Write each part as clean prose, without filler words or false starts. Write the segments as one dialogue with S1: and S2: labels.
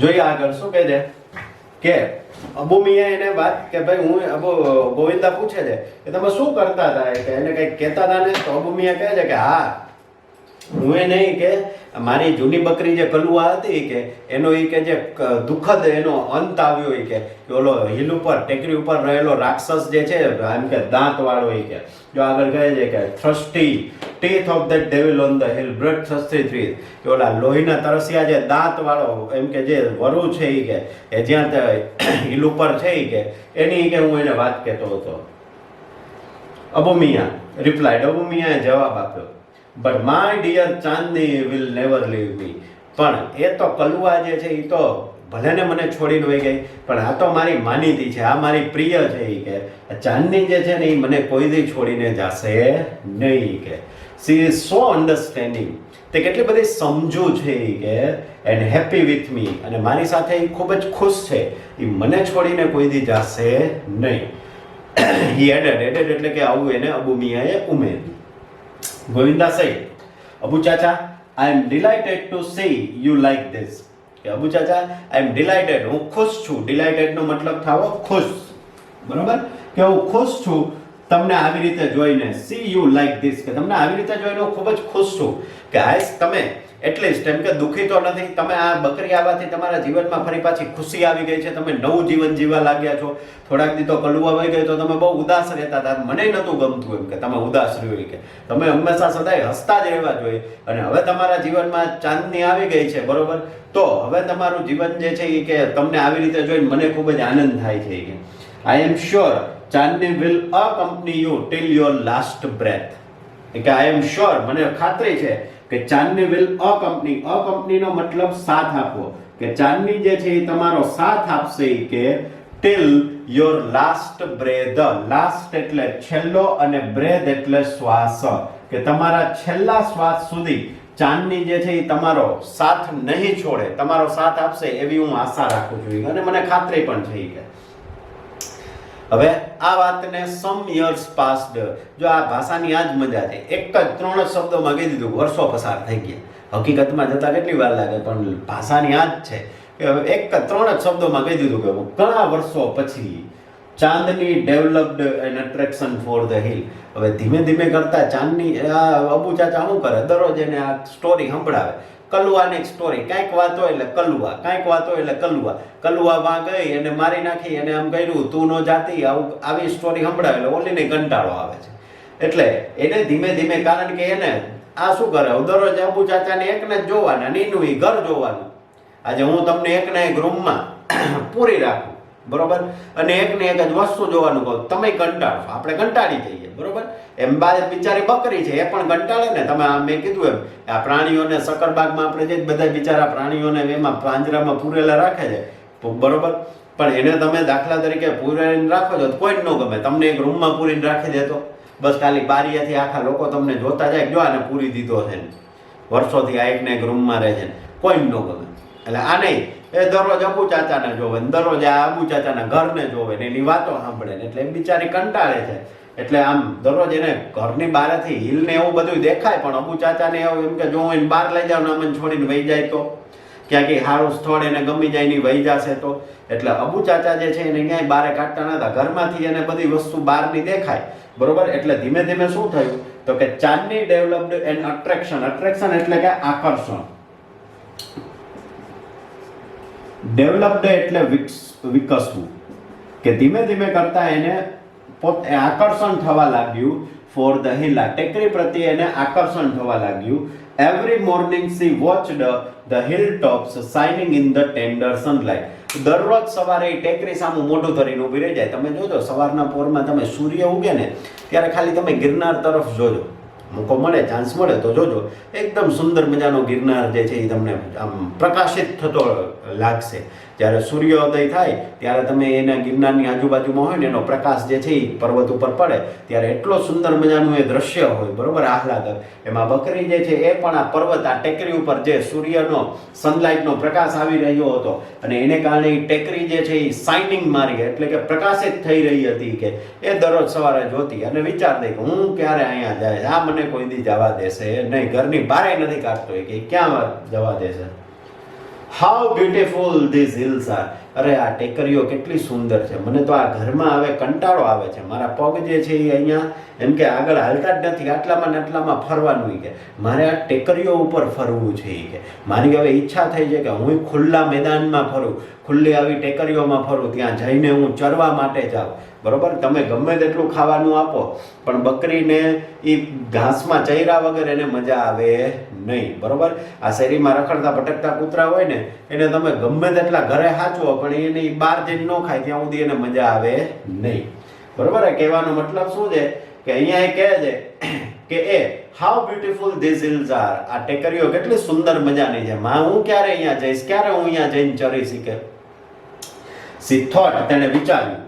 S1: જોઈએ આગળ શું કહે છે કે અબુ મિયા એને વાત કે ભાઈ હું અબુ ગોવિંદા પૂછે છે કે તમે શું કરતા હતા કે એને કંઈક કહેતા હતા ને તો અબુ મિયા કહે છે કે હા હું એ નહીં કે મારી જૂની બકરી જે કલુઆ હતી કે એનો એ કે જે દુઃખદ એનો અંત આવ્યો એ કે ઓલો હિલ ઉપર ટેકરી ઉપર રહેલો રાક્ષસ જે છે એમ કે દાંત વાળો એ કે જો આગળ કહે છે કે થ્રસ્ટી teeth of that devil on the hill blood thirsty trees કે ઓલા લોહીના તરસ્યા જે દાંત વાળો એમ કે જે વરુ છે એ કે એ જ્યાં હિલ ઉપર છે એ કે એની કે હું એને વાત કહેતો હતો. અબુ મિયા રિપ્લાઇડ અબુ મિયાએ જવાબ આપ્યો but my dear Chandni will never leave me પણ એ તો કલુઆ જે છે એ તો ભલે ને મને છોડીને વહી ગઈ પણ આ તો મારી માનીતી છે, આ મારી પ્રિય છે એ કે ચાંદની જે છે ને એ મને કોઈ દી છોડીને જશે નહીં કે સી ઇઝ સો અન્ડરસ્ટેન્ડિંગ તે કેટલી બધી સમજુ છે એ કે એન્ડ હેપી વિથ મી અને મારી સાથે એ ખૂબ જ ખુશ છે, એ મને છોડીને કોઈ દી જશે નહીં. હી એડેડ એટલે કે આવું એને અબુ મિયાએ ઉમેર્યું. Govinda said, Abu Chacha, I am delighted to see you like this. કે અબુ ચાચા I am delighted, હું ખુશ છું. Delighted નો મતલબ થાવો ખુશ, બરોબર કે હું ખુશ છું તમને આવી રીતે જોઈને. See you like this કે તમને આવી રીતે જોઈને હું ખૂબ જ ખુશ છું કે આઈસ તમે એટલીસ્ટ એમ કે દુઃખી તો નથી, તમે આ બકરી આવવાથી તમારા જીવનમાં ફરી પાછી ખુશી આવી ગઈ છે, તમે નવું જીવન જીવવા લાગ્યા છો. થોડાક દી તો કલુઆ વહી ગઈ તો તમે બહુ ઉદાસ રહેતા હતા, મને નહોતું ગમતું એમ કે તમે ઉદાસ રહ્યો કે તમે હંમેશા સદાય હસતા જ રહેવા જોઈએ અને હવે તમારા જીવનમાં ચાંદની આવી ગઈ છે, બરોબર તો હવે તમારું જીવન જે છે એ કે તમને આવી રીતે જોઈને મને ખૂબ જ આનંદ થાય છે કે I am sure Chandni will accompany you till your last breath કે આઈ એમ શ્યોર મને ખાતરી છે કે ચાંદની વિલ અકમ્પની નો મતલબ સાથ આપવો કે ચાંદની જે છે એ તમારો સાથ આપશે કે till your last breath. Last એટલે છેલ્લો અને બ્રેથ એટલે શ્વાસ કે તમારા છેલ્લા શ્વાસ સુધી ચાંદની જે છે એ તમારો સાથ નહીં છોડે, તમારો સાથ આપશે એવી હું આશા રાખું છું અને મને ખાતરી પણ છે કે હવે આ વાતને સમ યર્સ પાસ્ડ જો આ ભાષાની આ જ મજા છે, એક જ 3 જ શબ્દોમાં કહી દીધું, વર્ષો પસાર થઈ ગયા. હકીકતમાં જતા કેટલી વાર લાગે પણ ભાષાની આ જ છે કે એક જ 3 જ શબ્દોમાં કહી દીધું કે ઘણા વર્ષો પછી Chandni developed an attraction for the hill. હવે ધીમે ધીમે કરતા ચાંદની અબુ ચાચા શું કરે દરરોજ એને આ સ્ટોરી સંભળાવે. કલુઆની સ્ટોરી, કાંઈક વાત હોય એટલે કલુઆ, કાંઈક વાત હોય એટલે કલુઆ માં ગઈ અને મારી નાખી અને આમ કર્યું તું નો જાતી, આવી સ્ટોરી સંભળાવે એટલે ઓલીને કંટાળો આવે છે. એટલે એને ધીમે ધીમે કારણ કે એને આ શું કરે દરરોજ અબુ ચાચાને એકને જ જોવાના, નીનું એ ઘર જોવાનું. આજે હું તમને એકને એક રૂમમાં પૂરી રાખું, બરોબર અને એકને એક જ વસ્તુ જોવાનું કહું, તમે કંટાળશો, આપણે કંટાળી જઈએ, બરોબર એમ બિચારી બકરી છે એ પણ કંટાળે ને. તમે મેં કીધું એમ આ પ્રાણીઓને સકરબાગમાં આપણે જે બધા બિચારા પ્રાણીઓને એમાં પાંજરામાં પૂરેલા રાખે છે, બરોબર પણ એને તમે દાખલા તરીકે પૂરીને રાખો છો તો કોઈ જ ન ગમે. તમને એક રૂમમાં પૂરીને રાખી દેતો બસ ખાલી બારીયાથી આખા લોકો તમને જોતા જાય જો આને પૂરી દીધો છે ને વર્ષોથી આ એકને એક રૂમમાં રહે છે, કોઈ જ ન ગમે. એટલે આ નહીં એ દરરોજ અબુ ચાચાને જોવે ને દરરોજ આ અબુ ચાચાના ઘરને જોવે ને એની વાતો સાંભળે ને એટલે એમ બિચારી કંટાળે છે. એટલે આમ દરરોજ એને ઘરની બહારથી હિલ ને એવું બધું દેખાય પણ અબુ ચાચાને એવું એમ કે જો હું એને બહાર લઈ જાઉં ને અમને છોડીને વહી જાય તો ક્યાંક સારું સ્થળ એને ગમી જાય ની વહી જશે તો. એટલે અબુ ચાચા જે છે એને ક્યાંય બહાર કાઢતા નતા, ઘરમાંથી એને બધી વસ્તુ બહારની દેખાય, બરોબર. એટલે ધીમે ધીમે શું થયું તો કે ચાંદની ડેવલપ્ડ એન અટ્રેક્શન એટલે કે આકર્ષણ, ડેવલપ્ડ એટલે વિકસવું કે ધીમે ધીમે કરતા એને પોતે આકર્ષણ થવા લાગ્યું ફોર ધ હિલ, ટેકરી પ્રત્યે એને આકર્ષણ થવા લાગ્યું. Every morning C watched the hill tops shining in the tender sunlight. દરરોજ સવારે ટેકરી સામે મોઢું ધરીને ઊભી રહી જાય. તમે જોજો સવારના પોરમાં તમે સૂર્ય ઉગે ને ત્યારે ખાલી તમે ગિરનાર તરફ જોજો, મોકો મળે ચાન્સ મળે તો જોજો, એકદમ સુંદર મજાનો ગિરનાર જે છે એ તમને આમ પ્રકાશિત થતો લાગશે. જ્યારે સૂર્યોદય થાય ત્યારે તમે એના ગિરનારની આજુબાજુમાં હોય ને એનો પ્રકાશ જે છે એ પર્વત ઉપર પડે ત્યારે એટલો સુંદર મજાનું એ દ્રશ્ય હોય, બરોબર આહલાદક. એમાં બકરી જે છે એ પણ આ પર્વત આ ટેકરી ઉપર જે સૂર્યનો સનલાઇટનો પ્રકાશ આવી રહ્યો હતો અને એને કારણે ટેકરી જે છે એ શાઇનિંગ મારી એટલે કે પ્રકાશિત થઈ રહી હતી કે એ દરરોજ સવારે જોતી અને વિચાર દે કે હું ક્યારે અહીંયા જાય, આ મને કોઈ દી જવા દેશે નહીં, ઘરની બહાર નથી કાઢતો કે ક્યાં જવા દેશે. How beautiful this hills are. અરે આ ટેકરીઓ કેટલી સુંદર છે, મને તો આ ઘરમાં હવે કંટાળો આવે છે. મારા પગ જે છે એ અહીંયા એમ કે આગળ હાલતા જ નથી, આટલામાં ને આટલામાં ફરવાનું કે મારે આ ટેકરીઓ ઉપર ફરવું છે એ કે મારી હવે ઈચ્છા થઈ છે કે હું ખુલ્લા મેદાનમાં ફરું, ખુલ્લી આવી ટેકરીઓમાં ફરું, ત્યાં જઈને હું ચરવા માટે જાઉં. બરોબર, તમે ગમે તેટલું ખાવાનું આપો પણ બકરીને એ ઘાસમાં ચર્યા વગર એને મજા આવે નહીં. બરોબર, આ શેરીમાં રખડતા ભટકતા કૂતરા હોય ને એને તમે ગમે તેટલા ઘરે હાચવો પણ એને બહાર જઈને ન ખાય ત્યાં સુધી એને મજા આવે નહીં. બરોબર, કહેવાનો મતલબ શું છે કે અહીંયા એ કહે છે કે એ how beautiful this hills are. આ ટેકરીઓ કેટલી સુંદર મજાની છે. હું ક્યારે અહીંયા જઈશ, ક્યારે હું અહીંયા જઈને ચરી શીખે. She thought, તેને વિચાર્યું.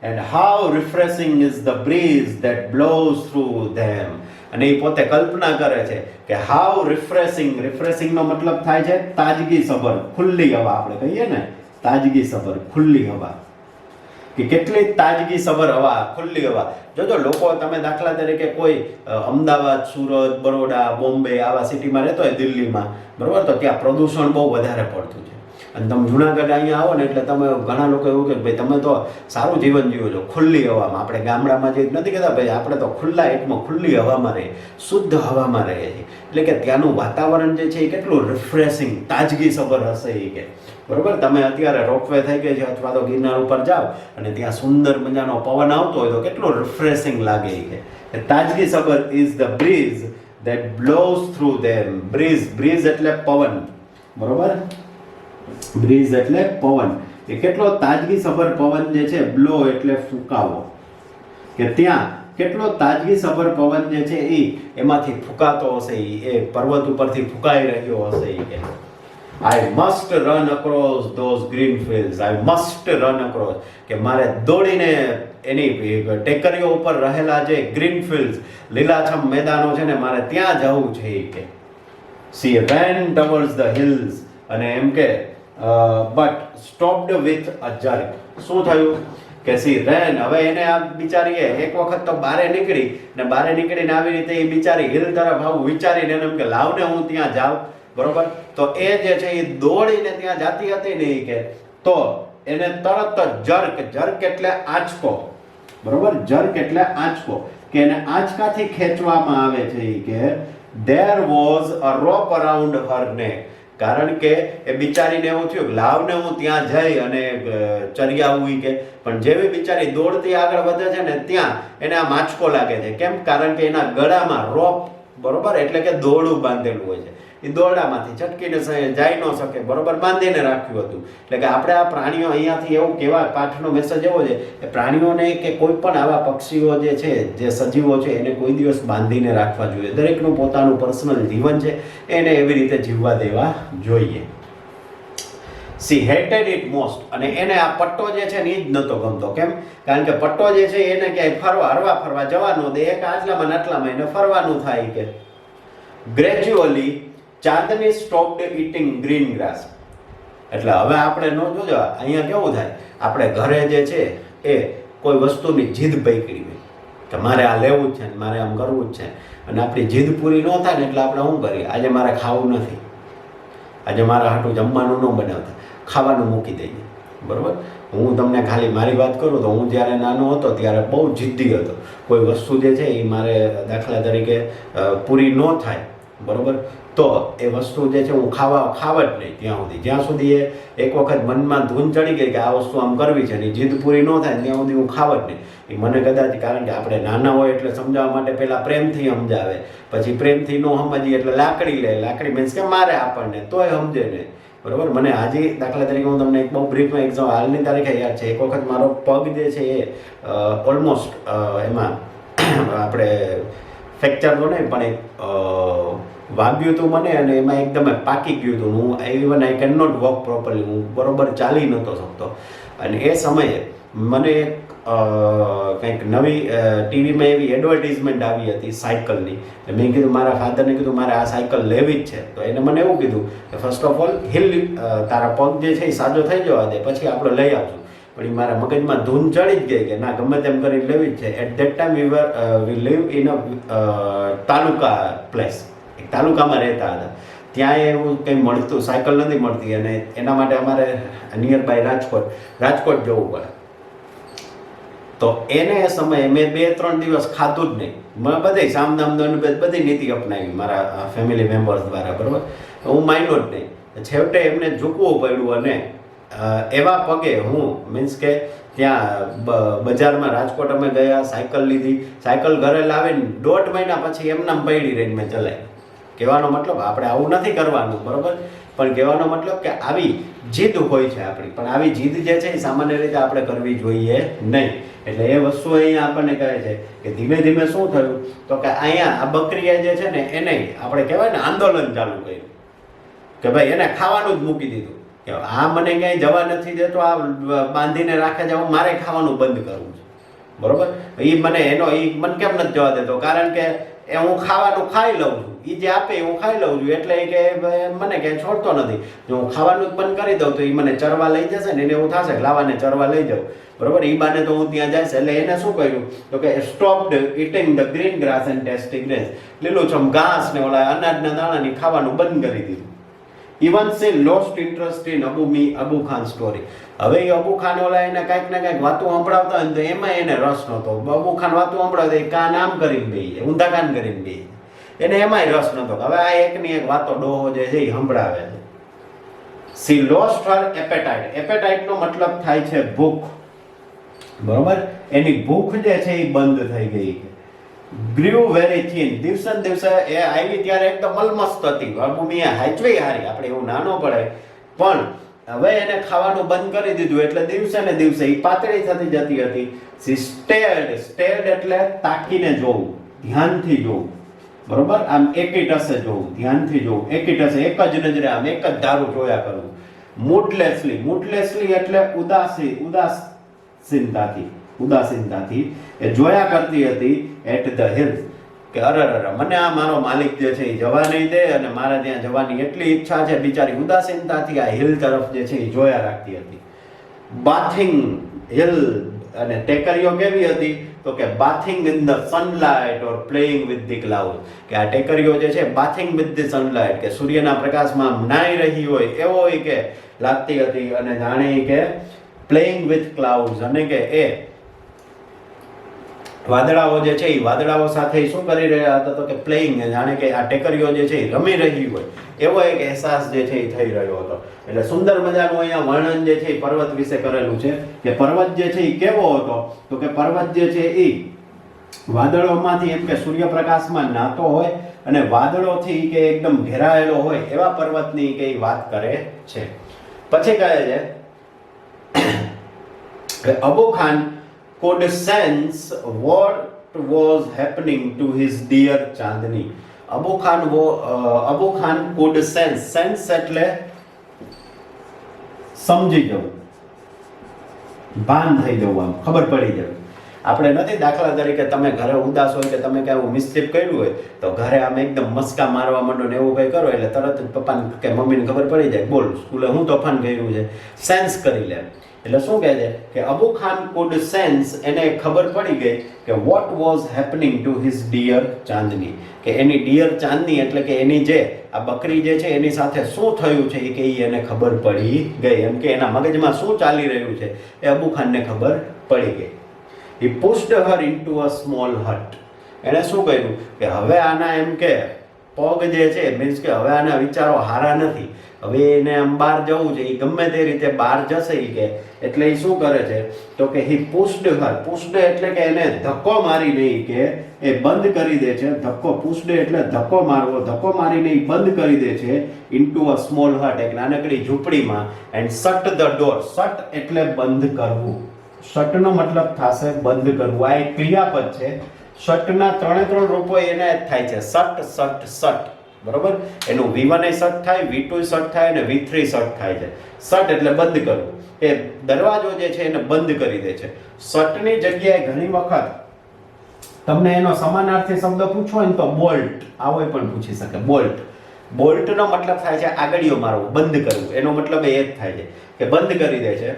S1: And how refreshing is the breeze that blows through them. અને એ પોતે કલ્પના કરે છે કે હાઉ રિફ્રેશિંગ નો મતલબ થાય છે તાજગી સભર, ખુલ્લી હવા. આપણે કહીએ ને તાજગી સભર, ખુલ્લી હવા, કે કેટલી તાજગી સભર હવા, ખુલ્લી હવા. જોજો લોકો, તમે દાખલા તરીકે કોઈ અમદાવાદ, સુરત, બરોડા, બોમ્બે આવા સિટીમાં રહેતો હોય, દિલ્હીમાં, બરોબર, તો ત્યાં પ્રદૂષણ બહુ વધારે પડતું છે. અને તમે જુનાગઢ અહીંયા આવો ને એટલે તમે ઘણા લોકો એવું કે ભાઈ તમે તો સારું જીવન જીવો છો ખુલ્લી હવામાં. આપણે ગામડામાં જે નથી કહેતા ભાઈ આપણે તો ખુલ્લા એકમાં ખુલ્લી હવામાં રહીએ, શુદ્ધ હવામાં રહીએ છીએ. એટલે કે ત્યાંનું વાતાવરણ જે છે એ કેટલું રિફ્રેશિંગ, તાજગી સભર હશે એ કે. બરોબર, તમે અત્યારે રોપવે થઈ ગઈ છે અથવા તો ગિરનાર ઉપર જાઓ અને ત્યાં સુંદર મજાનો પવન આવતો હોય તો કેટલું રિફ્રેશિંગ લાગે એ કે. તાજગી સભર is the breeze that blows through them. Breeze એટલે પવન. બરોબર, બ્રીઝ એટલે પવન. એ કેટલો તાજગી સભર પવન જે છે, બ્લો એટલે ફૂંકાવો, કે ત્યાં કેટલો તાજગી સભર પવન જે છે એમાંથી ફૂંકાતો હશે, એ પર્વત ઉપરથી ફૂંકાઈ રહ્યો હશે એ કે. I must run across those green fields. I must run across. કે મારે દોડીને એની ટેકરીઓ ઉપર રહેલા જે ગ્રીન ફિલ્ડ્સ, લીલાછમ મેદાનો છે ને, મારે ત્યાં જવું છે એ કે. She ran towards the hills. અને એમ કે but stopped with a jerk. શું થયું કે સી રેન, હવે એને આ બિચારીએ એક વખત તો બારે નીકળી ને બારે નીકળીને આવી રીતે એ બિચારી હિલ તરફ આવું વિચારીને એમ કે લાવને હું ત્યાં જાઉં. બરોબર, તો એ જે છે એ દોડીને ત્યાં જાતી હતી ને કે તો એને તરત જર્ક એટલે આંચકો. બરોબર, જર્ક એટલે આંચકો, કે એને આંચકાથી ખેંચવામાં આવે છે એ કે there was a rope around her neck. કારણ કે એ બિચારીને એવું થયું કે લાવને હું ત્યાં જઈ અને ચરી આવું કે. પણ જેવી બિચારી દોડતી આગળ વધે છે ને ત્યાં એને આ આંચકો લાગે છે. કેમ? કારણ કે એના ગળામાં રોપ, બરોબર, એટલે કે દોરડું બાંધેલું હોય છે. એ દોરડામાંથી છટકીને જાય ન શકે, બરોબર, બાંધીને રાખ્યું હતું. એટલે કે આપણે આ પ્રાણીઓ અહીંયાથી એવું કહેવા પાઠનો મેસેજ એવો છે કે પ્રાણીઓને કે કોઈ પણ આવા પક્ષીઓ જે છે, જે સજીવો છે, એને કોઈ દિવસ બાંધીને રાખવા જોઈએ. દરેકનું પોતાનું પર્સનલ જીવન છે, એને એવી રીતે જીવવા દેવા જોઈએ. She hated it most. અને એને આ પટ્ટો જે છે ને એ જ નહોતો ગમતો. કેમ? કારણ કે પટ્ટો જે છે એને ક્યાંય હરવા ફરવા જવાનું દે, એક આટલામાં આટલામાં એને ફરવાનું થાય કે. ગ્રેજ્યુઅલી ચાંદની સ્ટોપ્ડ ઇટિંગ ગ્રીન ગ્રાસ. એટલે હવે આપણે ન જોજો, અહીંયા કેવું થાય, આપણે ઘરે જે છે એ કોઈ વસ્તુની જીદ પકડી હોય કે મારે આ લેવું જ છે ને મારે આમ કરવું જ છે, અને આપણી જીદ પૂરી ન થાય ને એટલે આપણે શું કરીએ, આજે મારે ખાવું નથી, આજે મારા હાટું જમવાનું ન બનાવતા, ખાવાનું મૂકી દઈએ. બરોબર, હું તમને ખાલી મારી વાત કરું તો હું જ્યારે નાનો હતો ત્યારે બહુ જિદ્દી હતો. કોઈ વસ્તુ જે છે એ મારે દાખલા તરીકે પૂરી ન થાય, બરોબર, તો એ વસ્તુ જે છે હું ખાવા જ નહીં જ્યાં સુધી એ એક વખત મનમાં ધૂન ચડી ગઈ કે આ વસ્તુ આમ કરવી છે અને જીદ પૂરી ન થાય ત્યાં સુધી હું ખાવ જ નહીં. એ મને કદાચ, કારણ કે આપણે નાના હોય એટલે સમજાવવા માટે પહેલાં પ્રેમથી સમજાવે, પછી પ્રેમથી ન સમજીએ એટલે લાકડી મીન્સ કે મારે આપણને, તોય સમજે નહીં. બરોબર, મને આજે દાખલા તરીકે હું તમને એક બહુ બ્રીફમાં એક્ઝામ હાલની તારીખે યાદ છે. એક વખત મારો પગ જે છે એ ઓલમોસ્ટ એમાં આપણે ફ્રેક્ચર તો નહીં પણ વાગ્યું હતું મને, અને એમાં એકદમ પાકી ગયું હતું. હું even I can not walk properly, હું બરોબર ચાલી નહોતો શકતો. અને એ સમયે મને કંઈક નવી ટીવીમાં એવી એડવર્ટિઝમેન્ટ આવી હતી સાયકલની. મેં કીધું મારા ફાધરને કીધું મારે આ સાયકલ લેવી જ છે. તો એને મને એવું કીધું કે ફર્સ્ટ ઓફ ઓલ તારા પગ જે છે એ સાજો થઈ જવા દે, પછી આપણે લઈ આવશું. પણ એ મારા મગજમાં ધૂન ચડી જ ગઈ કે ના, ગમે તેમ કરી લેવી જ છે. At that time we live in a taluka place, એક તાલુકામાં રહેતા હતા. ત્યાં એવું કંઈ મળતું, સાયકલ નથી મળતી, અને એના માટે અમારે નિયર બાય રાજકોટ જવું પડે. તો એને એ સમયે મેં 2-3 દિવસ ખાધું જ નહીં. મેં બધી સામદામ દંડ બધી નીતિ અપનાવી મારા ફેમિલી મેમ્બર્સ દ્વારા, બરાબર. હું માન્યો જ નહીં. છેવટે એમને ઝૂકવું પડ્યું, અને એવા પગે હું મીન્સ કે ત્યાં બજારમાં રાજકોટ અમે ગયા, સાયકલ લીધી, સાયકલ ઘરે લાવીને 1.5 મહિના પછી એમનામ પડી રહીને મેં ચલાવી. કહેવાનો મતલબ આપણે આવું નથી કરવાનું, બરાબર, પણ કહેવાનો મતલબ કે આવી જીદ હોય છે આપણી, પણ આવી જીદ જે છે એ સામાન્ય રીતે આપણે કરવી જોઈએ નહીં. એટલે એ વસ્તુ અહીંયા આપણને કહે છે કે ધીમે ધીમે શું થયું, તો કે અહીંયા આ બકરીએ જે છે ને એને આપણે કહેવાય ને આંદોલન ચાલુ કર્યું કે ભાઈ એને ખાવાનું જ મૂકી દીધું કે આ મને ક્યાંય જવા નથી દેતો, આ બાંધીને રાખે છે, હું મારે ખાવાનું બંધ કરવું છે, બરોબર. એ મને કેમ નથી જવા દેતો, કારણ કે એ હું ખાવાનું ખાઈ લઉં છું, એ જે આપે હું ખાઈ લઉં છું, એટલે કે મને ક્યાંય છોડતો નથી. જો હું ખાવાનું જ બંધ કરી દઉં તો એ મને ચરવા લઈ જશે ને, એને એવું થશે કે લાવાને ચરવા લઈ જાઉં, બરોબર. એ બાને તો હું ત્યાં જઈશ. એટલે એને શું કર્યું તો કે stopped eating the green grass and tasting grace, લીલુંછમ ઘાસ ને ઓલા અનાજના દાણાની ખાવાનું બંધ કરી દીધું. ઇવન સે lost interest in Abu Khan story. હવે એ અબુ ખાન ઓલા એને કાંઈક ને કાંઈક વાતો સંભળાવતા હોય ને તો એમાં એને રસ નહોતો. અબુ ખાન વાતો સંભળાવતા કાન આમ કરીને બેસી, ઊંધા કાન કરીને બેસી, એને એમાંય રસ નહોતો. હવે આ એકની એક વાતો ડોહો જે છે એ સંભળાવે છે. She lost her appetite. Appetite નો મતલબ થાય છે ભૂખ, બરોબર. એની ભૂખ જે છે એ બંધ થઈ ગઈ. Grieve very thin. દિવસે ને દિવસે એ આવી ત્યારે એકદમ મલમસ્ત હતી, અબુમિયા હાચવી હારી, આપણે એવું નાનો પડે, પણ હવે એને ખાવાનું બંધ કરી દીધું એટલે દિવસે ને દિવસે એ પાતળી થતી જતી હતી. સી સ્ટેર્ડ એટલે તાકીને જોવું, ધ્યાનથી જોવું, બરોબર. આમ એકીટસે જોવું, ધ્યાનથી જોવું, એકીટસે એક જ નજરે આમ એક જ ધારું જોયા કરવું. મૂડલેસલી એટલે ઉદાસીનતાથી એ જોયા કરતી હતી એટ ધ હિલ, કે અરે મને આ મારો માલિક જે છે એ જવા નહીં દે, અને મારે ત્યાં જવાની એટલી ઈચ્છા છે. બિચારી ઉદાસીનતાથી આ હિલ તરફ જે છે એ જોયા રાખતી હતી. બાથિંગ હિલ, અને ટેકરીઓ કેવી હતી તો કે bathing in the sunlight or playing with the cloud, કે આ ટેકરીઓ જે છે બાથિંગ વિથ ધી સનલાઇટ, કે સૂર્યના પ્રકાશમાં નાઈ રહી હોય એવો કે લાગતી હતી, અને જાણે કે પ્લેઇંગ વિથ ક્લાઉડ્સ, અને કે એ વાદળાઓ જે છે એ વાદળાઓ સાથે શું કરી રહ્યા હતા તો કે પ્લેઇંગ, જાણે કે આ ટેકરીઓ જે છે એ રમી રહી હોય એવો એક અહેસાસ જે છે એ થઈ રહ્યો હતો. એટલે સુંદર મજાનું અહીંયા વર્ણન જે છે એ પર્વત વિશે કરેલું છે, કે પર્વત જે છે એ કેવો હતો તો કે પર્વત જે છે એ વાદળોમાંથી એમ કે સૂર્યપ્રકાશમાં નાતો હોય અને વાદળોથી કે એકદમ ઘેરાયેલો હોય એવા પર્વતની કે વાત કરે છે. પછી કહે છે કે Abu Khan could sense what was happening to his dear Chandni. Abu Khan could sense એટલે સમજી જવું, ભાન થઈ જવું, આમ ખબર પડી જવું. આપણે નથી, દાખલા તરીકે તમે ઘરે ઉદાસ હોય કે તમે કઈ એવું મિસ્ટેક કર્યું હોય તો ઘરે આમ એકદમ મસ્કા મારવા માંડો ને એવું કંઈ કરો એટલે તરત જ પપ્પાને કે મમ્મીને ખબર પડી જાય, બોલ સ્કૂલે હું તોફાન કર્યું છે, સેન્સ કરી લે. એટલે શું કહે છે કે અબુ ખાન could sense, એને ખબર પડી ગઈ કે what was happening to his dear ચાંદની, કે એની ડિયર ચાંદની એટલે કે એની જે આ બકરી જે છે એની સાથે શું થયું છે એ કે એને ખબર પડી ગઈ, એમ કે એના મગજમાં શું ચાલી રહ્યું છે એ અબુ ખાનને ખબર પડી ગઈ. he pushed her into a small hut. એણે શું કર્યું કે હવે આના એમ કે પગ જે છે મીન્સ કે હવે આના વિચારો હારા નથી, હવે એને આમ બહાર જવું છે, એ ગમે તે રીતે બહાર જશે એ કે, એટલે એ શું કરે છે તો કે he pushed એટલે કે એને ધક્કો મારી નહીં કે એ બંધ કરી દે છે. pushed એટલે ધક્કો મારવો, ધક્કો મારીને એ બંધ કરી દે છે into a small hut, એક નાનકડી ઝૂંપડીમાં. and shut the door. shut એટલે બંધ કરવું, shut નો મતલબ થશે બંધ કરવું. આ એક ક્રિયાપદ છે. shut ના 3 રૂપો એને થાય છે, shut, બરોબર. એનું V1 શટ થાય, V2 શટ થાય અને V3 શટ થાય છે. શટ એટલે બંધ કરવું, એ દરવાજો જે છે એને બંધ કરી દે છે. શટની જગ્યાએ ઘણી વખત તમને એનો સમાનાર્થી શબ્દ પૂછવો હોય ને તો બોલ્ટ, આવો પણ પૂછી શકે. બોલ્ટનો મતલબ થાય છે આગળિયો મારવો, બંધ કરવું, એનો મતલબ એ જ થાય છે કે બંધ કરી દે છે.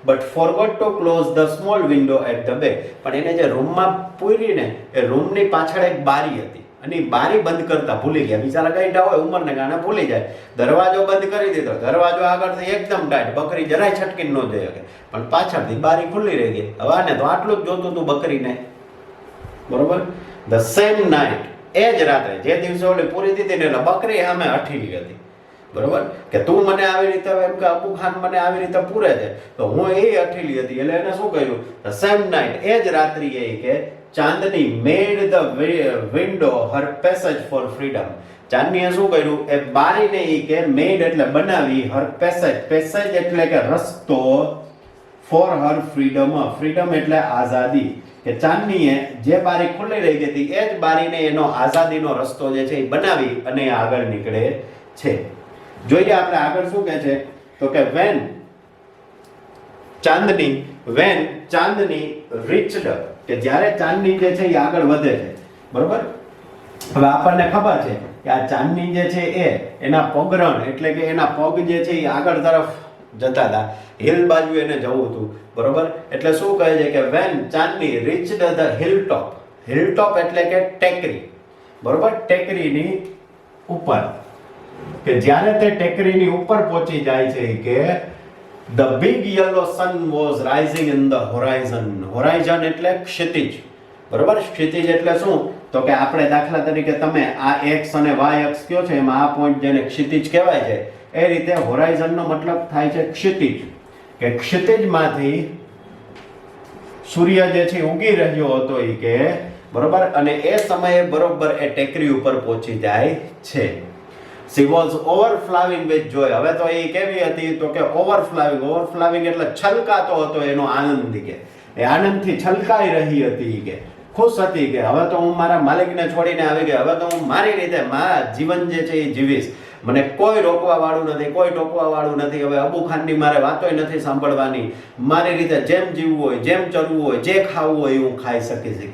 S1: But forgot to close the small window at the back. પણ એને જે રૂમમાં પૂરીને એ રૂમની પાછળ એક બારી હતી, અને બારી બંધ કરતા ભૂલી ગયા. બિચારા ગઈઢા હોય ઉંમરને કારણે ભૂલી જાય. દરવાજો બંધ કરી દીધો, દરવાજો આગળથી એકદમ ટાઈટ, બકરી જરાય છટકી ન જઈ શકે, પણ પાછળથી બારી ખુલ્લી રહી ગઈ. હવે આને તો આટલું જ જોતું હતું બકરીને, બરોબર. ધ સેમ નાઇટ, એ જ રાત્રે, જે દિવસે ઓલી પૂરી દીધી ને એટલે બકરી સામે હઠીલી હતી, બરોબર, કે તું મને આવી રીતે એમ કે અબુ ખાન મને આવી રીતે પૂરે છે, તો હું એ હઠીલી હતી. એટલે એને શું કહ્યું? ધ સેમ નાઇટ, એ જ રાત્રિએ કે Chandni made the window her passage for freedom. ચાંદનીએ શું કર્યું? એ બારીને ઈ કે મેડ એટલે બનાવી, હર પેસેજ, પેસેજ એટલે કે રસ્તો, ફોર હર ફ્રીડમ, ફ્રીડમ એટલે આઝાદી. કે ચાંદનીએ જે બારી ખુલ્લી રહી ગઈ હતી એ જ બારીને એનો આઝાદીનો રસ્તો જે છે એ બનાવી અને આગળ નીકળે છે. જોઈએ આપણે આગળ શું કહે છે, તો કે વેન ચાંદની રીચડ, કે જ્યારે ચાંદની જે છે એ આગળ વધે છે, બરોબર. હવે આપણને ખબર છે કે આ ચાંદની જે છે એ એના પગરણ એટલે કે એના પગ જે છે એ આગળ તરફ જતા હતા, હિલ બાજુ એને જવું હતું, બરોબર. એટલે શું કહે છે કે when Chandni reached the hill top, hill top એટલે કે ટેકરી, બરોબર, ટેકરીની ઉપર, કે જ્યારે તે ટેકરીની ઉપર પહોંચી જાય છે કે the big yellow sun was rising in the horizon. Horizon એટલે ક્ષિતિજ, બરોબર. ક્ષિતિજ એટલે શું? તો કે આપણે દાખલા તરીકે તમે આ એક્સ અને વાય અક્ષ કયો છે એમાં આ પોઈન્ટ જેને ક્ષિતિજ કહેવાય છે, એ રીતે હોરાઇઝનનો મતલબ થાય છે ક્ષિતિજ, કે ક્ષિતિજમાંથી સૂર્ય જે છે ઉગી રહ્યો હતો એ કે, બરોબર. અને એ સમયે બરોબર એ ટેકરી ઉપર પહોંચી જાય છે. She was overflowing with joy. હવે તો એ કેવી હતી? તો કે ઓવરફ્લાવિંગ એટલે છલકાતો હતો એનો આનંદ, કે એ આનંદથી છલકાઈ રહી હતી, કે ખુશ હતી કે હવે તો હું મારા માલિકને છોડીને આવી ગઈ, હવે તો હું મારી રીતે મારા જીવન જે છે એ જીવીશ, મને કોઈ રોકવા વાળું નથી, કોઈ ટોકવા વાળું નથી. હવે અબુ ખાનની મારે વાતોય નથી સાંભળવાની, મારી રીતે જેમ જીવવું હોય, જેમ ચરવું હોય, જે ખાવું હોય હું ખાઈ શકીશ.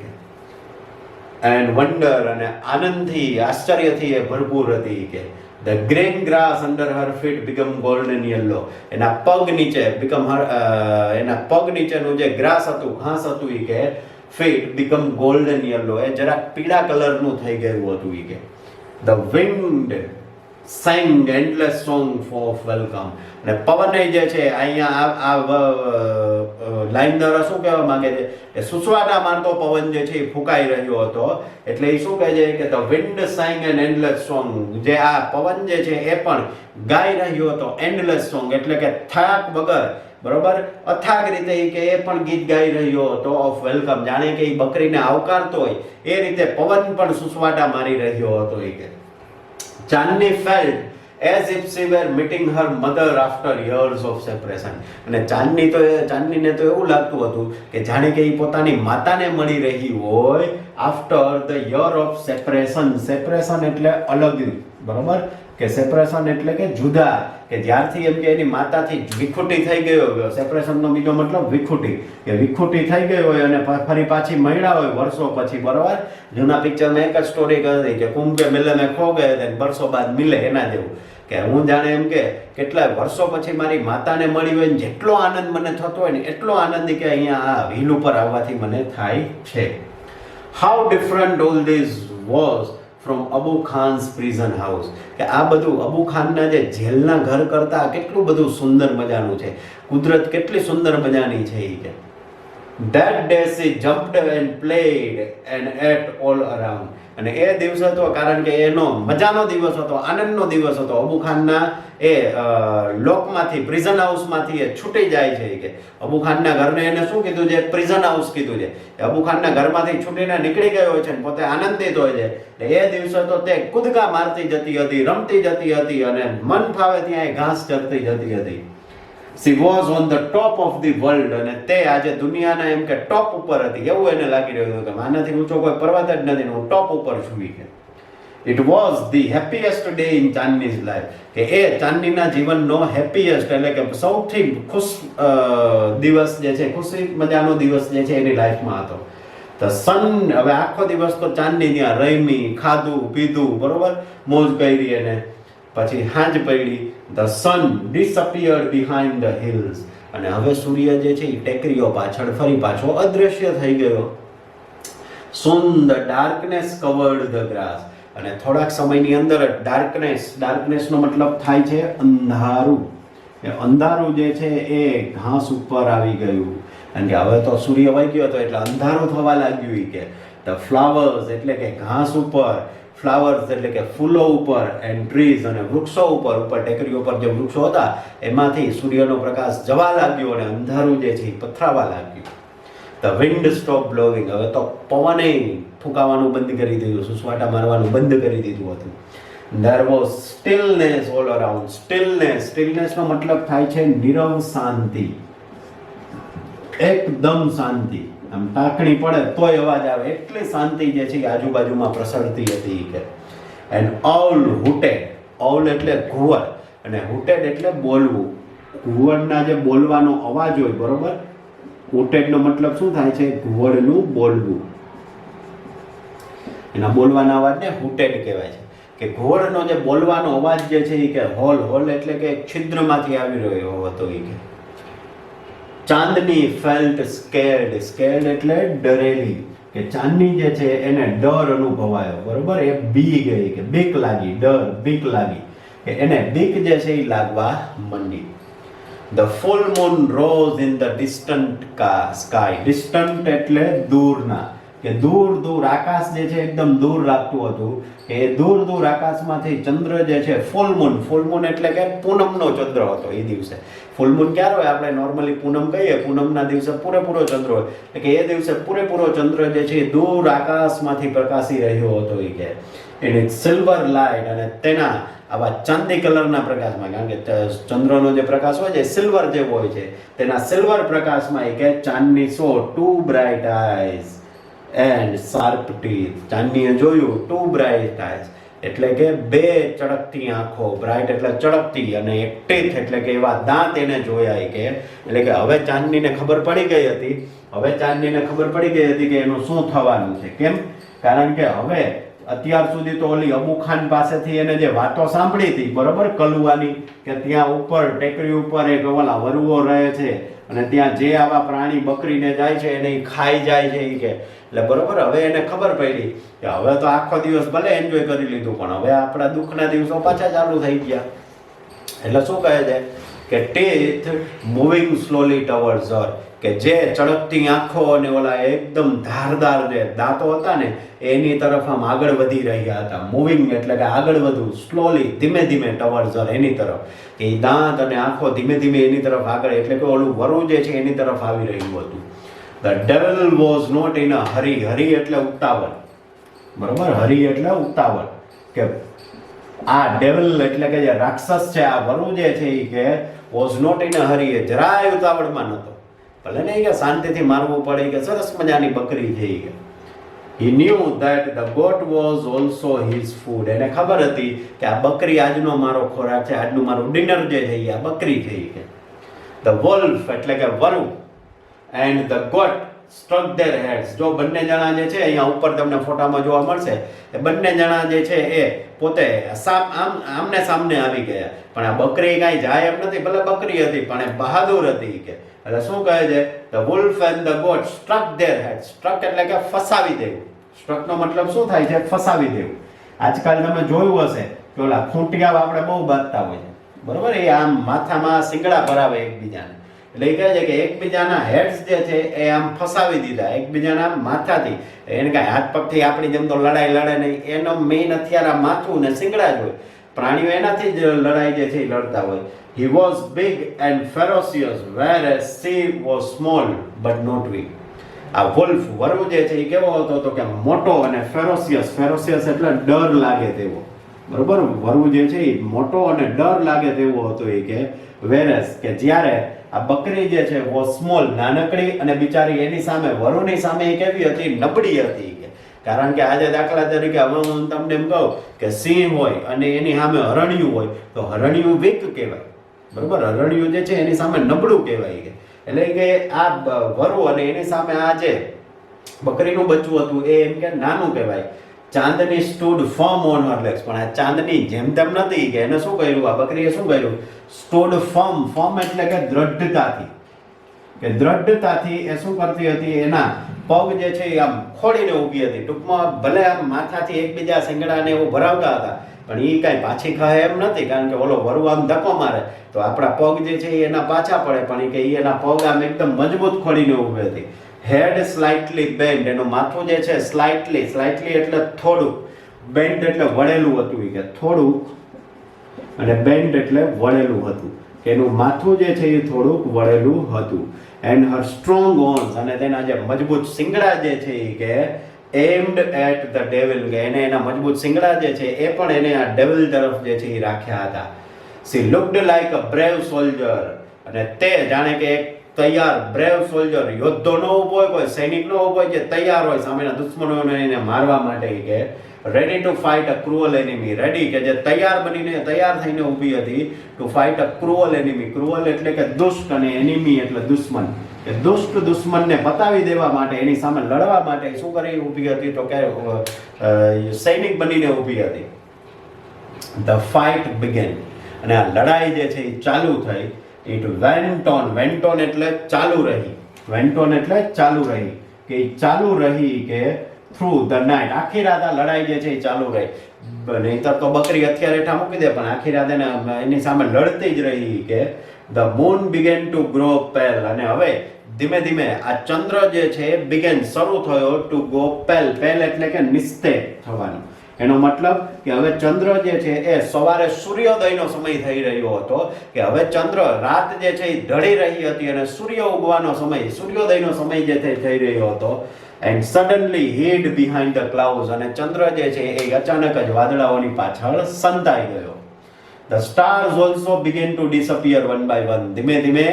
S1: એન્ડ વન્ડર, અને આનંદથી, આશ્ચર્યથી એ ભરપૂર હતી. કે the green grass under her feet become golden yellow. એના પગ નીચે એના પગ નીચેનું જે ગ્રાસ હતું, ઘાસ હતું, એ કે ફીટ બીકમ ગોલ્ડન યલો, એ જરાક પીળા કલરનું થઈ ગયું હતું. એ કે the wind sang endless song of welcome. અને પવન જે છે અહીંયા આ લાઈન દ્વારા શું કહેવા માંગે છે? એ સુસવાટા મારતો પવન જે છે એ ફૂંકાઈ રહ્યો હતો. એટલે એ શું કહે છે કે the wind sang an endless song. જે આ પવન જે છે એ પણ ગાઈ રહ્યો હતો endless song એટલે કે થાક વગર, બરોબર, અથાગ રીતે કે એ પણ ગીત ગાઈ રહ્યો હતો ઓફ વેલકમ. જાણે કે એ બકરીને આવકારતો હોય એ રીતે પવન પણ સુસવાટા મારી રહ્યો હતો. એ કે Chandni felt as if she were meeting her mother after years of separation. અને ચાંદનીને તો એવું લાગતું હતું કે જાણે કે એ પોતાની માતાને મળી રહી હોય after the year of separation. Separation એટલે અલગ, બરોબર, કે સેપરેશન એટલે કે જુદા, કે જ્યારથી એમ કે એની માતાથી વિખૂટી થઈ ગયો. સેપરેશનનો બીજો મતલબ વિખૂટી, કે વિખૂટી થઈ ગઈ હોય અને ફરી પાછી મળ્યા હોય વર્ષો પછી, બરોબર. જૂના પિક્ચરમાં એક જ સ્ટોરી કરી કે કુંભે મિલે મેં ખો ગયે थे વર્ષો બાદ મિલે, એના જેવું. કે હું જાણે એમ કે કેટલાય વર્ષો પછી મારી માતાને મળી હોય ને જેટલો આનંદ મને થતો હોય ને એટલો આનંદ કે અહીંયા આ વ્હીલ ઉપર આવવાથી મને થાય છે. How different all this was from Abu Khan's prison house. કે આ બધું અબુ ખાનના જે જેલના ઘર કરતા કેટલું બધું સુંદર મજાનું છે. કુદરત કેટલી સુંદર મજાની છે. એ કે that day she jumped and played and ate all around. અને એ દિવસ હતો કારણ કે એનો મજાનો દિવસ હતો, આનંદનો દિવસ હતો. અબુ ખાનના એ લોકમાંથી, પ્રિઝન હાઉસમાંથી એ છૂટી જાય છે. કે અબુ ખાનના ઘરને એને શું કીધું છે? પ્રિઝન હાઉસ કીધું છે. અબુ ખાનના ઘરમાંથી છૂટીને નીકળી ગયો છે ને પોતે આનંદિત હોય છે. એ દિવસે તો તે કૂદકા મારતી જતી હતી, રમતી જતી હતી અને મન ફાવે ત્યાં એ ઘાસ ચરતી જતી હતી. She was on the top of the world. અને તે આજે દુનિયાના એમ કે ટોપ ઉપર હતી, એવું એને લાગી રહ્યું હતું કે આનાથી ઊંચો કોઈ પર્વત જ નથી, હું ટોપ ઉપર છું. કે It was the happiest day in Chandni's life. કે એ ચાંદનીના જીવનનો હેપીએસ્ટ એટલે કે સૌથી ખુશ દિવસ જે છે, ખુશી મજાનો દિવસ જે છે એની લાઈફમાં હતો. ધ સન, હવે આખો દિવસ તો ચાંદની ત્યાં રમી, ખાધું પીધું, બરોબર, મોજ કરી, અને પછી હાંજ પડી. The sun disappeared behind the hills. અને હવે સૂર્ય જે છે એ ટેકરીઓ પાછળ ફરી પાછો અદ્રશ્ય થઈ ગયો. soon the darkness covered the grass. અને થોડાક સમયની અંદર ડાર્કનેસ નો મતલબ થાય છે અંધારું. એ અંધારું જે છે એ ઘાસ ઉપર આવી ગયું. કારણ કે હવે તો સૂર્ય વહી ગયો હતો એટલે અંધારું થવા લાગ્યું. કે ધ ફ્લાવર્સ એટલે કે ઘાસ ઉપર, ફ્લાવર્સ એટલે કે ફૂલો ઉપર, એન્ડ ટ્રીઝ અને વૃક્ષો ઉપર ટેકરીઓ પર જે વૃક્ષો હતા એમાંથી સૂર્યનો પ્રકાશ જવા લાગ્યો અને અંધારું જે છે એ પથરાવા લાગ્યું. The wind stop blowing. હવે તો પવને ફૂંકાવાનું બંધ કરી દીધું, સુસવાટા મારવાનું બંધ કરી દીધું હતું. There was stillness all around. સ્ટિલનેસ નો મતલબ થાય છે નીરવ શાંતિ, એકદમ શાંતિ. આમ ટાંકણી પડે તોય અવાજ આવે એટલી શાંતિ જે છે આજુબાજુમાં પ્રસરતી હતી. કે એન્ડ ઓલ હુટેડ. ઓલ એટલે ઘુવડ અને હુટેડ એટલે બોલવું. ઘુવડના જે બોલવાનો અવાજ હોય, બરોબર, હુટેડ નો મતલબ શું થાય છે? ઘુવડનું બોલવું. એના બોલવાના અવાજને હુટેડ કહેવાય છે. કે ઘુવડનો જે બોલવાનો અવાજ જે છે એ કે હોલ એટલે કે છિદ્રમાંથી આવી રહ્યો હતો. એ કે ચાંદની ફેલ્ટ સ્કેર્ડ એટલે ડરેલી. કે ચાંદની જે છે એને ડર અનુભવાયો, બરોબર, એ બી ગઈ, કે બીક લાગી, બીક લાગી, કે એને બીક જે છે એ લાગવા માંડી. The full moon rose in the distant sky. Distant એટલે દૂરના. કે દૂર આકાશ જે છે એકદમ દૂર લાગતું હતું. એ દૂર આકાશમાંથી ચંદ્ર જે છે ફૂલ મૂન એટલે કે પૂનમનો ચંદ્ર હતો એ દિવસે. ફૂલ મૂન ક્યારે હોય? આપણે નોર્મલી પૂનમ કહીએ, પૂનમના દિવસે પૂરેપૂરો ચંદ્ર હોય. એટલે કે એ દિવસે પૂરેપૂરો ચંદ્ર જે છે દૂર આકાશમાંથી પ્રકાશી રહ્યો હતો. એ કે એની સિલ્વર લાઇટ અને તેના આવા ચાંદી કલરના પ્રકાશમાં, કારણ કે ચંદ્રનો જે પ્રકાશ હોય છે સિલ્વર જેવો હોય છે, તેના સિલ્વર પ્રકાશમાં એ કે Chandni saw two bright eyes and sharp teeth. ચાંદનીએ જોયું ટુ બ્રાઇટ આઈઝ એટલે કે બે ચળકતી આંખો, બ્રાઇટ એટલે ચળકતી, અને એક ટીથ એટલે કે એવા દાંત એને જોયા. કે એટલે કે હવે ચાંદનીને ખબર પડી ગઈ હતી કે એનું શું થવાનું છે. કેમ? કારણ કે હવે અત્યાર સુધી તો ઓલી અબુ ખાન પાસેથી એને જે વાતો સાંભળી હતી, બરોબર, કલુવાની, કે ત્યાં ઉપર ટેકરી ઉપર એક ઓલા વરુઓ રહે છે અને ત્યાં જે આવા પ્રાણી બકરીને જાય છે એને ખાઈ જાય છે. એ કે એટલે બરોબર, હવે એને ખબર પડી કે હવે તો આખો દિવસ ભલે એન્જોય કરી લીધું પણ હવે આપણા દુઃખના દિવસો પાછા ચાલુ થઈ ગયા. એટલે શું કહે છે કે ટીથ મૂવિંગ સ્લોલી ટવર્ડ્સ હર. કે જે ચળકતી આંખો અને ઓલા એકદમ ધારદાર જે દાંતો હતા ને એની તરફ આમ આગળ વધી રહ્યા હતા. મૂવિંગ એટલે કે આગળ વધવું, સ્લોલી ધીમે ટવર્ડ્સ હર એની તરફ. કે દાંત અને આંખો ધીમે એની તરફ આગળ, એટલે કે ઓલું વરુ જે છે એની તરફ આવી રહ્યું હતું. The devil was not in a hurry. હરી એટલે ઉતાવળ, બરોબર, હરી એટલે ઉતાવળ. કે આ ડેવલ એટલે કે જે રાક્ષસ છે, આ વરુ જે છે એ કે was not in a hurry, જરાય ઉતાવળમાં નહોતો. ભલે નહીં કે શાંતિથી મારવું પડે, કે સરસ મજાની બકરી છે. કે he knew that the goat was also his food. એને ખબર હતી કે આ બકરી આજનો મારો ખોરાક છે, આજનું મારું ડિનર જે છે એ આ બકરી છે. કે the wolf એટલે કે વરુ and the goat struck their heads. જો બંને જણા જે છે અહીંયા ઉપર તમને ફોટામાં જોવા મળશે, એ બંને જણા જે છે એ પોતે આમને સામને આવી ગયા. પણ આ બકરી કાંઈ જાય એમ નથી, ભલે બકરી હતી પણ એ બહાદુર હતી. કે એટલે શું કહે છે? The wolf and the goat struck their heads. struck એટલે કે ફસાવી દેવું. struck નો મતલબ શું થાય છે? ફસાવી દેવું. આજકાલ તમે જોયું હશે કે ઓલા ખૂંટિયા આપણે બહુ બાંધતા હોય છે, બરોબર, એ આમ માથામાં સિંગડા ભરાવે એકબીજાને. એટલે એ કહે છે કે એકબીજાના હેડ્સ જે છે એ આમ ફસાવી દીધા એકબીજાના માથાથી. એને કાંઈ હાથ પગથી આપણી જેમ તો લડાઈ લડે નહીં. એનો મેઇન હથિયાર આ માથું ને સિંગડા જ હોય. પ્રાણીઓ એનાથી જ લડાઈ જે છે એ લડતા હોય. He was big and ferocious, whereas she was small but not weak. આ વોલ્ફ વરુ જે છે એ કેવો હતો તો કે મોટો અને ફેરોસિયસ એટલે ડર લાગે તેવો, બરોબર. વરુ જે છે એ મોટો અને ડર લાગે તેવો હતો. એ કે વેરસ કે જ્યારે આ બકરી જે છે વો સ્મોલ નાનકડી, અને બિચારી એની સામે વરુની સામે એ કેવી હતી? નબળી હતી. કારણ કે આજે દાખલા તરીકે હવે હું તમને એમ કહું કે સિંહ હોય અને એની સામે હરણિયું હોય તો હરણિયું વીક કહેવાય, બરોબર. હરણિયું જે છે એની સામે નબળું કહેવાય. એટલે કે આ વરુ અને એની સામે આ જે બકરીનું બચ્ચું હતું એ એમ કે નાનું કહેવાય. Chandni stood firm on her legs. પણ આ ચાંદની જેમ તેમ નથી. કે એને શું કર્યું? આ બકરીએ શું કર્યું? સ્ટૂડ ફર્મ એટલે કે દ્રઢતાથી. કે દ્રઢતાથી એ શું કરતી હતી? એના પગ જે છે એ આમ ખોડીને ઊભી હતી. ટૂંકમાં ભલે આમ માથાથી એકબીજા શિંગડાને એવું ભરાવતા હતા પણ એ કાંઈ પાછી ખાય એમ નથી, કારણ કે ઓલો વરુ આમ ધક્કો મારે તો આપણા પગ જે છે એના પાછા પડે, પણ કે એના પગ આમ એકદમ મજબૂત ખોડીને ઊભી હતી. હેડ સ્લાઇટલી બેન્ડ, એનું માથું જે છે સ્લાઇટલી એટલે થોડુંક, બેન્ડ એટલે વળેલું હતું કે થોડુંક, અને બેન્ડ એટલે વળેલું હતું, એનું માથું જે છે એ થોડુંક વળેલું હતું. એન્ડ હર સ્ટ્રોંગ ઓન્સ, અને તેના જે મજબૂત શિંગડા જે છે એ કે એમ્ડ એટ ધ ડેવિલ, કે એને એના મજબૂત શિંગડા જે છે એ પણ એને આ ડેવિલ તરફ જે છે એ રાખ્યા હતા. She looked like a brave soldier, અને તે જાણે કે એક તૈયાર બ્રેવ સોલ્જર, યોદ્ધો નો ઉભો હોય, કોઈ સૈનિક નો ઉભો હોય જે તૈયાર હોય સામેના દુશ્મનોને એને મારવા માટે, કે ready to fight a cruel enemy, ready કે જે તૈયાર થઈને ઊભી હતી to fight a cruel enemy. Cruel એટલે કે દુષ્ટ, અને એનિમી એટલે દુશ્મન, કે દુષ્ટ દુશ્મનને બતાવી દેવા માટે, એની સામે લડવા માટે શું કરી ઊભી હતી, તો કે સૈનિક બનીને ઊભી હતી. ધ ફાઇટ બિગન, અને આ લડાઈ જે છે એ ચાલુ થઈ. ઇટ વેન્ટ ઓન એટલે ચાલુ રહી, વેન્ટ ઓન એટલે ચાલુ રહી, કે ચાલુ રહી કે થ્રુ ધ નાઇટ, આખી રાત આ લડાઈ જે છે એ ચાલુ રહી. નહીંતર તો બકરી હથિયાર હેઠા મૂકી દે, પણ આખી રાત એની સામે લડતી જ રહી. કે the moon began two grow પેલ, અને હવે ધીમે ધીમે આ ચંદ્ર જે છે બિગેન શરૂ થયો ટુ ગો પેલ, પેલ એટલે કે નિસ્તેજ થવાનું. એનો મતલબ કે હવે ચંદ્ર જે છે એ સવારે સૂર્યોદયનો સમય થઈ રહ્યો હતો, કે હવે ચંદ્ર રાત જે છે એ ઢળી રહી હતી અને સૂર્ય ઉગવાનો સમય, સૂર્યોદયનો સમય જે થઈ રહ્યો હતો. And suddenly hid behind the clouds, અને ચંદ્ર જે છે એ અચાનક જ વાદળાઓની પાછળ સંતાઈ ગયો. The stars also began to disappear one by one, ધીમે ધીમે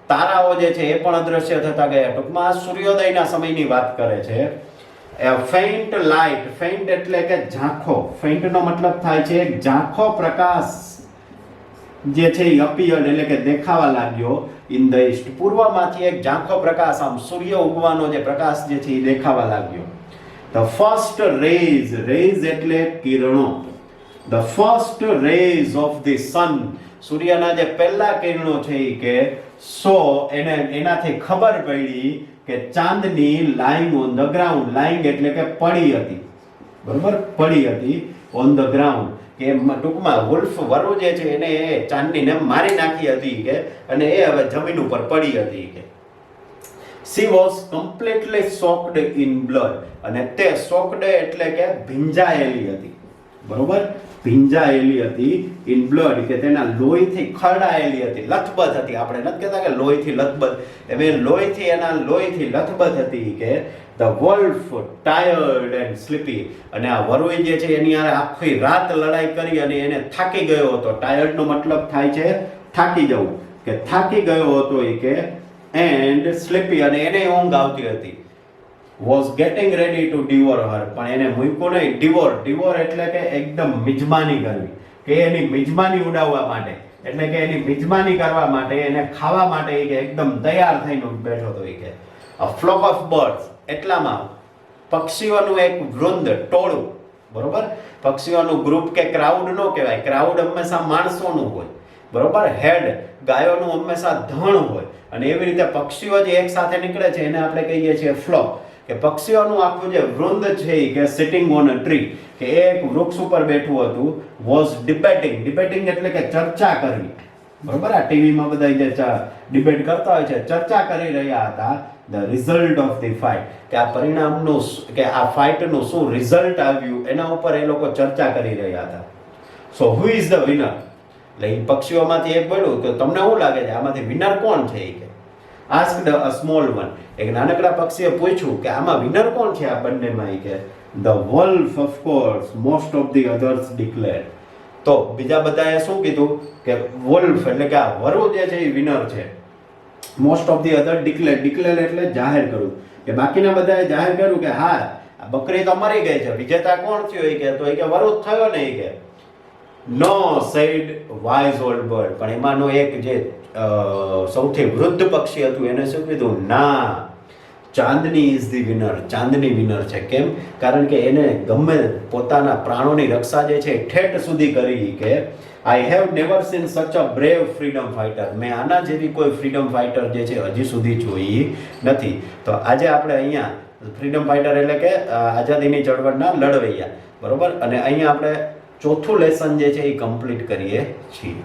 S1: તારાઓ જે છે એ પણ અદ્રશ્ય થતા ગયા. ટૂંકમાં સૂર્યોદયના સમયની વાત કરે છે. ફેઇન્ટ લાઇટ, ફેઇન્ટ એટલે કે ઝાંખો, ફેઇન્ટ નો મતલબ થાય છે ઝાંખો પ્રકાશ જે છે એ અપિયર્ડ એટલે કે દેખાવા લાગ્યો. ઇન ધ ઈસ્ટ, પૂર્વમાંથી એક ઝાંખો પ્રકાશ, આમ સૂર્ય ઉગવાનો જે પ્રકાશ જે છે એ દેખાવા લાગ્યો. ધ ફર્સ્ટ રેઝ, રેઝ એટલે કિરણો, the first rays of the sun, સૂર્યના જે પહેલા કિરણો છે એ કે એનાથી ખબર પડી કે Chandni lying on the ground, lying એટલે કે પડી હતી, બરોબર, પડી હતી ઓન ધ ગ્રાઉન્ડ, કે ટૂંકમાં વુલ્ફ વરુ જે છે એને ચાંદનીને મારી નાખી હતી, કે અને એ હવે જમીન ઉપર પડી હતી. કે she was completely soaked in blood, અને તે soaked એટલે કે ભીંજાયેલી હતી, બરોબર, ભીંજાયેલી હતી ઇન બ્લડ, કે તેના લોહીથી ખરડાયેલી હતી, લથબથ હતી. આપણે નથી કહેતા કે લોહીથી લથબથ, એવે લોહીથી લથબથ હતી. કે the wolf tired and sleepy, અને આ વરુઈ જે છે એની આખી રાત લડાઈ કરી અને એને થાકી ગયો હતો. ટાયર્ડ નો મતલબ થાય છે થાકી જવું, કે થાકી ગયો હતો એ કે એન્ડ સ્લીપી, અને એને ઊંઘ આવતી હતી. was getting ready to devour her, પણ એને મૂક્યો નહીં. ડિવોર એટલે કે એકદમ મિજમાની કરવી, કે એની મિજમાની ઉડાવવા માટે, એટલે કે એની મિજમાની કરવા માટે, એને ખાવા માટે કે એકદમ તૈયાર થઈને બેઠો હતો. કે a flock of birds, એટલામાં પક્ષીઓનું એક વૃંદ, ટોળું, બરોબર, પક્ષીઓનું ગ્રુપ કે ક્રાઉડ નો કહેવાય, ક્રાઉડ હંમેશા માણસોનું હોય, બરોબર, હેડ ગાયોનું હંમેશા ધણ હોય, અને એવી રીતે પક્ષીઓ જે એક સાથે નીકળે છે એને આપણે કહીએ છીએ ફ્લોક. કે પક્ષીઓનું આખું જે વૃંદ છે કે સિટિંગ ઓન અ ટ્રી, કે એક વૃક્ષ ઉપર બેઠું હતું. વોઝ ડિબેટિંગ એટલે કે ચર્ચા કરવી, બરોબર, આ ટીવીમાં બધા જે ડિબેટ કરતા હોય છે, ચર્ચા કરી રહ્યા હતા. The result of the fight, કે આ પરિણામનું, કે આ ફાઇટનું શું રિઝલ્ટ આવ્યું એના ઉપર એ લોકો ચર્ચા કરી રહ્યા હતા. સો હુ ઇઝ ધ વિનર, એટલે એ પક્ષીઓમાંથી એક બોલ્યું કે તમને શું લાગે છે આમાંથી વિનર કોણ છે. કે આસ્ક્ડ અ સ્મોલ વન, એક નાનકડા પક્ષીએ પૂછ્યું કે આમાં વિનર કોણ છે આ બંનેમાં. કે the wolf of course, most of the others declared, તો બીજા બધાએ શું કીધું કે વોલ્ફ એટલે કે આ વરુ જે છે એ વિનર છે. Most of the other declare એટલે જાહેર કરવું, કે બાકીના બધાએ જાહેર કર્યું કે હા આ બકરી તો મરી ગઈ છે, વિજેતા કોણ થયો. એ કે તો એ કે વરુ જ થયો ને. એ કે નો સેડ વાઇઝ ઓલ્ડ બર્ડ, પણ એમાંનો એક જે સૌથી વૃદ્ધ પક્ષી હતું એને શું કીધું, ના, Chandni is the winner, Chandni winner છે. કેમ? કારણ કે એને ગમે પોતાના પ્રાણોની રક્ષા જે છે ઠેઠ સુધી કરી. કે આઈ હેવ નેવર સીન સચ અ બ્રેવ ફ્રીડમ ફાઇટર, મેં આના જેવી કોઈ ફ્રીડમ ફાઇટર જે છે હજી સુધી જોઈ નથી. તો આજે આપણે અહીંયા ફ્રીડમ ફાઇટર એટલે કે આઝાદીની ચળવળના લડવૈયા, બરોબર. અને અહીંયા આપણે ચોથું લેસન જે છે એ કમ્પ્લીટ કરીએ છીએ.